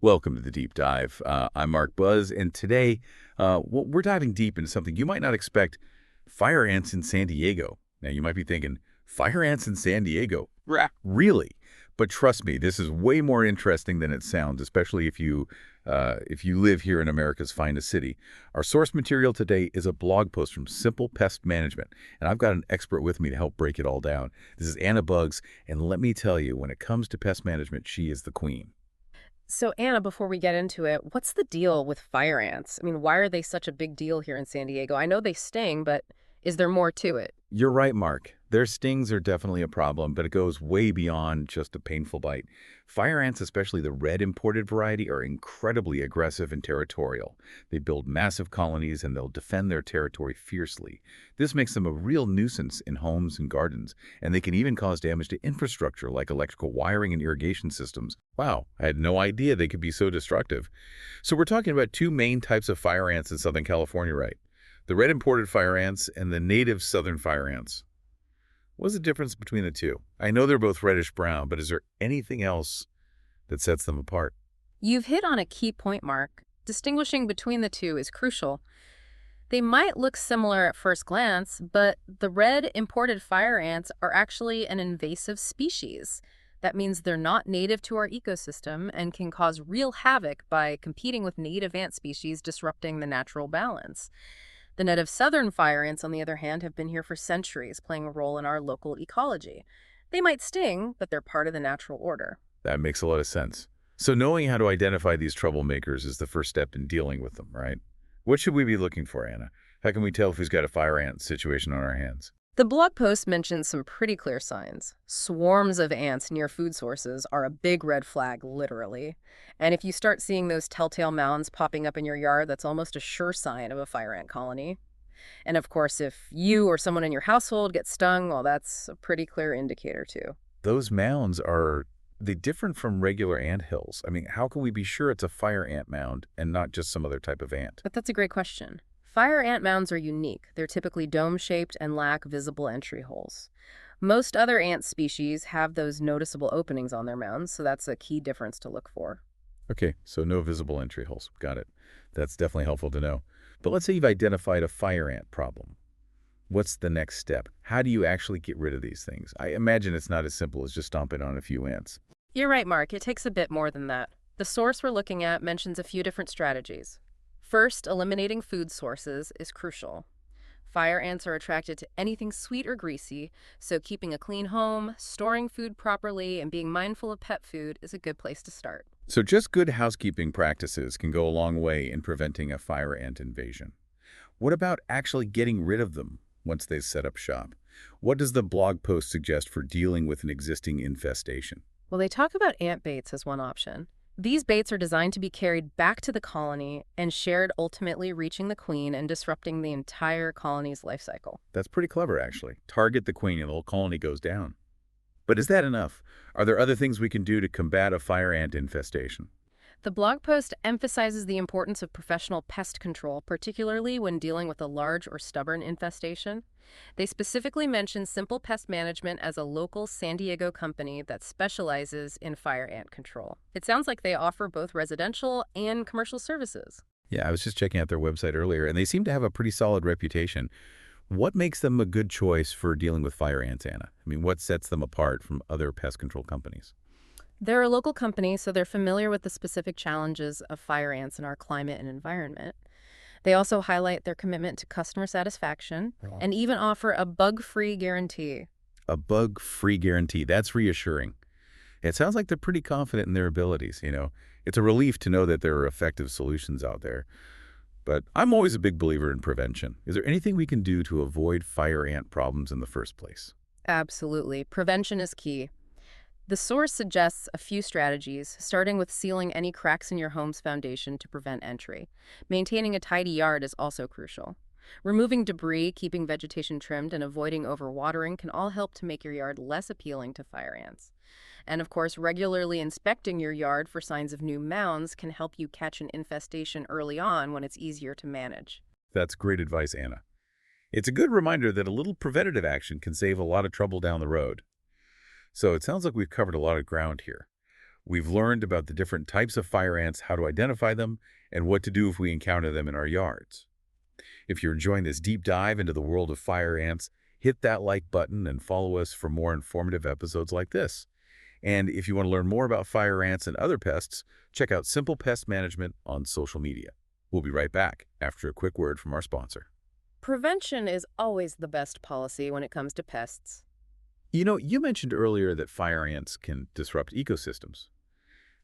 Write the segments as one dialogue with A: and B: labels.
A: Welcome to the Deep Dive. I'm Mark Buzz, and today we're diving deep into something you might not expect, fire ants in San Diego. Now, you might be thinking, fire ants in San Diego? Really? But trust me, this is way more interesting than it sounds, especially if you live here in America's finest city. Our source material today is a blog post from Simple Pest Management, and I've got an expert with me to help break it all down. This is Anna Buggs, and let me tell you, when it comes to pest management, she is the queen.
B: So, Anna, before we get into it, what's the deal with fire ants? I mean, why are they such a big deal here in San Diego? I know they sting, but is there more to it?
A: You're right, Mark. Their stings are definitely a problem, but it goes way beyond just a painful bite. Fire ants, especially the red imported variety, are incredibly aggressive and territorial. They build massive colonies and they'll defend their territory fiercely. This makes them a real nuisance in homes and gardens, and they can even cause damage to infrastructure like electrical wiring and irrigation systems. Wow, I had no idea they could be so destructive. So we're talking about two main types of fire ants in Southern California, right? The red imported fire ants and the native southern fire ants. What's the difference between the two? I know they're both reddish-brown, but is there anything else that sets them apart?
B: You've hit on a key point, Mark. Distinguishing between the two is crucial. They might look similar at first glance, but the red imported fire ants are actually an invasive species. That means they're not native to our ecosystem and can cause real havoc by competing with native ant species, disrupting the natural balance. The native southern fire ants, on the other hand, have been here for centuries, playing a role in our local ecology. They might sting, but they're part of the natural order.
A: That makes a lot of sense. So knowing how to identify these troublemakers is the first step in dealing with them, right? What should we be looking for, Anna? How can we tell if we've got a fire ant situation on our hands?
B: The blog post mentions some pretty clear signs. Swarms of ants near food sources are a big red flag, literally. And if you start seeing those telltale mounds popping up in your yard, that's almost a sure sign of a fire ant colony. And of course, if you or someone in your household gets stung, well, that's a pretty clear indicator too.
A: Those mounds, are they different from regular ant hills? I mean, how can we be sure it's a fire ant mound and not just some other type of ant?
B: But that's a great question. Fire ant mounds are unique. They're typically dome-shaped and lack visible entry holes. Most other ant species have those noticeable openings on their mounds, so that's a key difference to look for.
A: Okay, so no visible entry holes. Got it. That's definitely helpful to know. But let's say you've identified a fire ant problem. What's the next step? How do you actually get rid of these things? I imagine it's not as simple as just stomping on a few ants.
B: You're right, Mark. It takes a bit more than that. The source we're looking at mentions a few different strategies. First, eliminating food sources is crucial. Fire ants are attracted to anything sweet or greasy, so keeping a clean home, storing food properly, and being mindful of pet food is a good place to start.
A: So just good housekeeping practices can go a long way in preventing a fire ant invasion. What about actually getting rid of them once they set up shop? What does the blog post suggest for dealing with an existing infestation?
B: Well, they talk about ant baits as one option. These baits are designed to be carried back to the colony and shared, ultimately reaching the queen and disrupting the entire colony's life cycle.
A: That's pretty clever, actually. Target the queen and the whole colony goes down. But is that enough? Are there other things we can do to combat a fire ant infestation?
B: The blog post emphasizes the importance of professional pest control, particularly when dealing with a large or stubborn infestation. They specifically mention Simple Pest Management as a local San Diego company that specializes in fire ant control. It sounds like they offer both residential and commercial services.
A: Yeah, I was just checking out their website earlier, and they seem to have a pretty solid reputation. What makes them a good choice for dealing with fire ants, Anna? I mean, what sets them apart from other pest control companies?
B: They're a local company, so they're familiar with the specific challenges of fire ants in our climate and environment. They also highlight their commitment to customer satisfaction and even offer a bug-free guarantee.
A: A bug-free guarantee. That's reassuring. It sounds like they're pretty confident in their abilities. It's a relief to know that there are effective solutions out there. But I'm always a big believer in prevention. Is there anything we can do to avoid fire ant problems in the first place?
B: Absolutely. Prevention is key. The source suggests a few strategies, starting with sealing any cracks in your home's foundation to prevent entry. Maintaining a tidy yard is also crucial. Removing debris, keeping vegetation trimmed, and avoiding overwatering can all help to make your yard less appealing to fire ants. And of course, regularly inspecting your yard for signs of new mounds can help you catch an infestation early on when it's easier to manage.
A: That's great advice, Anna. It's a good reminder that a little preventative action can save a lot of trouble down the road. So it sounds like we've covered a lot of ground here. We've learned about the different types of fire ants, how to identify them, and what to do if we encounter them in our yards. If you're enjoying this deep dive into the world of fire ants, hit that like button and follow us for more informative episodes like this. And if you want to learn more about fire ants and other pests, check out Simple Pest Management on social media. We'll be right back after a quick word from our sponsor.
B: Prevention is always the best policy when it comes to pests.
A: You mentioned earlier that fire ants can disrupt ecosystems.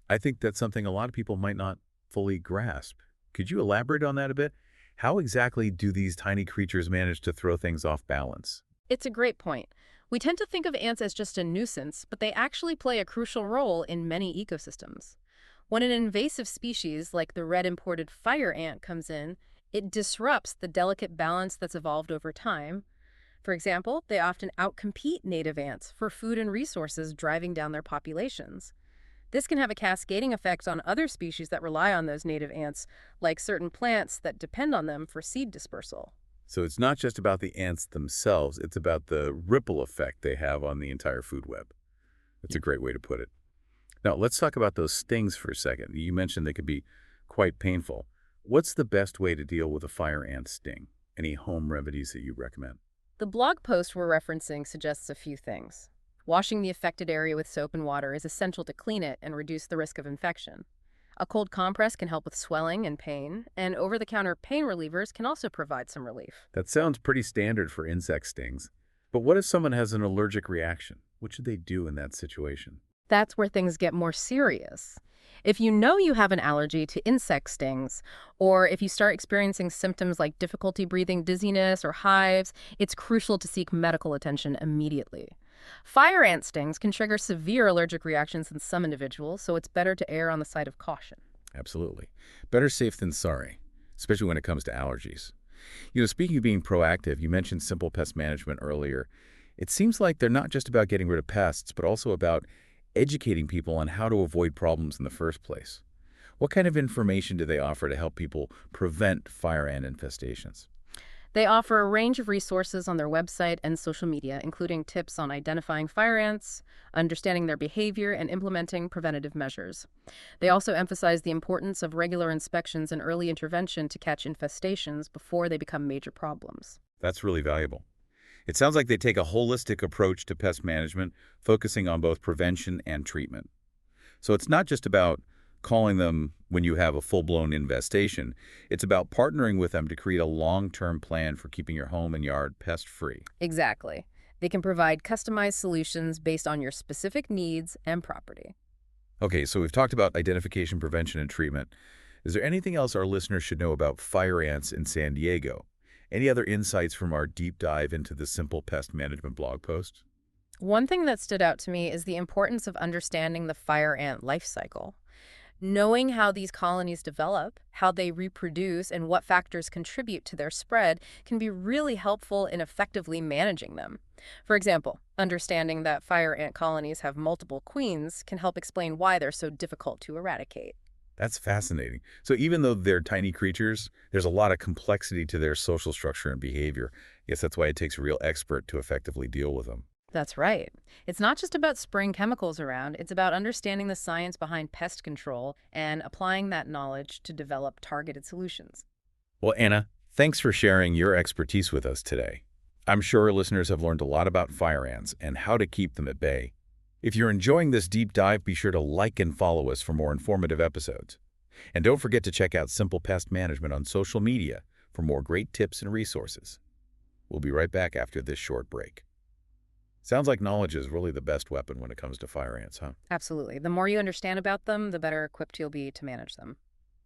A: I think that's something a lot of people might not fully grasp. Could you elaborate on that a bit? How exactly do these tiny creatures manage to throw things off balance?
B: It's a great point. We tend to think of ants as just a nuisance, but they actually play a crucial role in many ecosystems. When an invasive species like the red imported fire ant comes in, it disrupts the delicate balance that's evolved over time. For example, they often outcompete native ants for food and resources, driving down their populations. This can have a cascading effect on other species that rely on those native ants, like certain plants that depend on them for seed dispersal.
A: So it's not just about the ants themselves, it's about the ripple effect they have on the entire food web. That's a great way to put it. Now, let's talk about those stings for a second. You mentioned they could be quite painful. What's the best way to deal with a fire ant sting? Any home remedies that you recommend?
B: The blog post we're referencing suggests a few things. Washing the affected area with soap and water is essential to clean it and reduce the risk of infection. A cold compress can help with swelling and pain, and over-the-counter pain relievers can also provide some relief.
A: That sounds pretty standard for insect stings. But what if someone has an allergic reaction? What should they do in that situation?
B: That's where things get more serious. If you know you have an allergy to insect stings, or if you start experiencing symptoms like difficulty breathing, dizziness, or hives, it's crucial to seek medical attention immediately. Fire ant stings can trigger severe allergic reactions in some individuals, so it's better to err on the side of caution.
A: Absolutely. Better safe than sorry, especially when it comes to allergies. Speaking of being proactive, you mentioned Simple Pest Management earlier. It seems like they're not just about getting rid of pests, but also about educating people on how to avoid problems in the first place. What kind of information do they offer to help people prevent fire ant infestations?
B: They offer a range of resources on their website and social media, including tips on identifying fire ants, understanding their behavior, and implementing preventative measures. They also emphasize the importance of regular inspections and early intervention to catch infestations before they become major problems.
A: That's really valuable. It sounds like they take a holistic approach to pest management, focusing on both prevention and treatment. So it's not just about calling them when you have a full-blown infestation. It's about partnering with them to create a long-term plan for keeping your home and yard pest-free.
B: Exactly. They can provide customized solutions based on your specific needs and property.
A: Okay, so we've talked about identification, prevention, and treatment. Is there anything else our listeners should know about fire ants in San Diego? Any other insights from our deep dive into the Simple Pest Management blog post?
B: One thing that stood out to me is the importance of understanding the fire ant life cycle. Knowing how these colonies develop, how they reproduce, and what factors contribute to their spread can be really helpful in effectively managing them. For example, understanding that fire ant colonies have multiple queens can help explain why they're so difficult to eradicate.
A: That's fascinating. So even though they're tiny creatures, there's a lot of complexity to their social structure and behavior. I guess that's why it takes a real expert to effectively deal with them.
B: That's right. It's not just about spraying chemicals around, it's about understanding the science behind pest control and applying that knowledge to develop targeted solutions.
A: Well, Anna, thanks for sharing your expertise with us today. I'm sure our listeners have learned a lot about fire ants and how to keep them at bay. If you're enjoying this deep dive, be sure to like and follow us for more informative episodes. And don't forget to check out Simple Pest Management on social media for more great tips and resources. We'll be right back after this short break. Sounds like knowledge is really the best weapon when it comes to fire ants, huh?
B: Absolutely. The more you understand about them, the better equipped you'll be to manage them.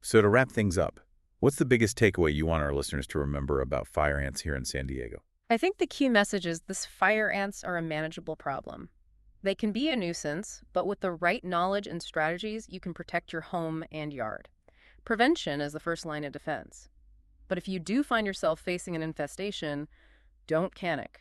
A: So to wrap things up, what's the biggest takeaway you want our listeners to remember about fire ants here in San Diego?
B: I think the key message is this: fire ants are a manageable problem. They can be a nuisance, but with the right knowledge and strategies, you can protect your home and yard. Prevention is the first line of defense. But if you do find yourself facing an infestation, don't panic.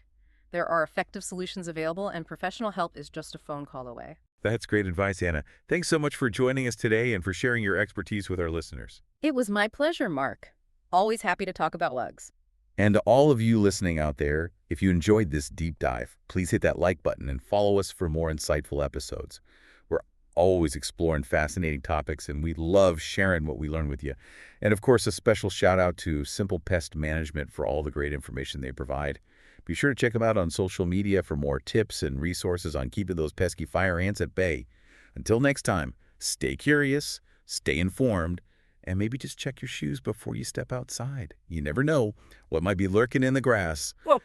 B: There are effective solutions available, and professional help is just a phone call away.
A: That's great advice, Anna. Thanks so much for joining us today and for sharing your expertise with our listeners.
B: It was my pleasure, Mark. Always happy to talk about bugs.
A: And to all of you listening out there, if you enjoyed this deep dive, please hit that like button and follow us for more insightful episodes. We're always exploring fascinating topics, and we love sharing what we learn with you. And of course, a special shout out to Simple Pest Management for all the great information they provide. Be sure to check them out on social media for more tips and resources on keeping those pesky fire ants at bay. Until next time, stay curious, stay informed, and maybe just check your shoes before you step outside. You never know what might be lurking in the grass.
C: Well,